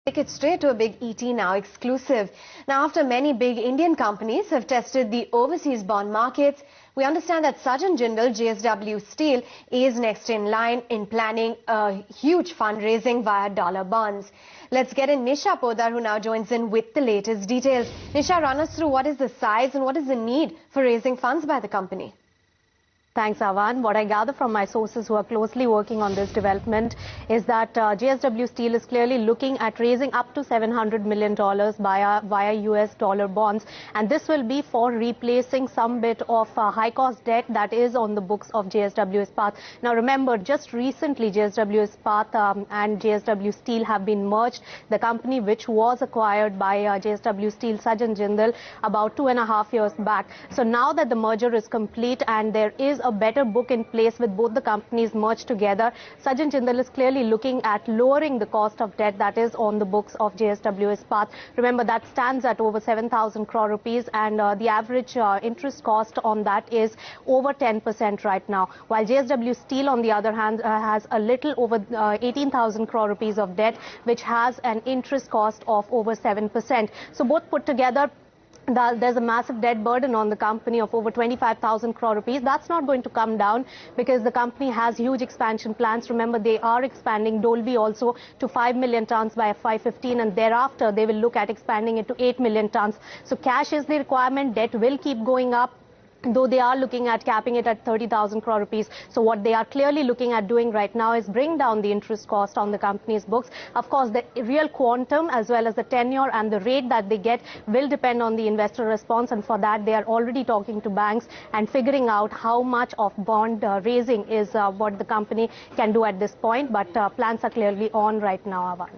Take it straight to a big ET now, exclusive. Now, after many big Indian companies have tested the overseas bond markets, we understand that Sajan Jindal JSW Steel is next in line in planning a huge fundraising via dollar bonds. Let's get in Nisha Podar, who now joins in with the latest details. Nisha, run us through what is the size and what is the need for raising funds by the company. Thanks, Avan. What I gather from my sources who are closely working on this development is that JSW Steel is clearly looking at raising up to $700 million via US dollar bonds. And this will be for replacing some bit of high-cost debt that is on the books of JSW Ispat. Now, remember, just recently, JSW Ispat and JSW Steel have been merged. The company which was acquired by JSW Steel, Sajan Jindal, about 2.5 years back. So now that the merger is complete and there is a better book in place with both the companies merged together, Sajan Jindal is clearly looking at lowering the cost of debt that is on the books of JSW Ispat. Remember, that stands at over 7,000 crore rupees, and the average interest cost on that is over 10% right now. While JSW Steel, on the other hand, has a little over 18,000 crore rupees of debt, which has an interest cost of over 7%. So both put together, there's a massive debt burden on the company of over 25,000 crore rupees. That's not going to come down because the company has huge expansion plans. Remember, they are expanding Dolvi also to 5 million tons by FY15, and thereafter they will look at expanding it to 8 million tons. So cash is the requirement. Debt will keep going up, though they are looking at capping it at 30,000 crore rupees. So what they are clearly looking at doing right now is bring down the interest cost on the company's books. Of course, the real quantum as well as the tenure and the rate that they get will depend on the investor response, and for that they are already talking to banks and figuring out how much of bond raising is what the company can do at this point. But plans are clearly on right now, Avan.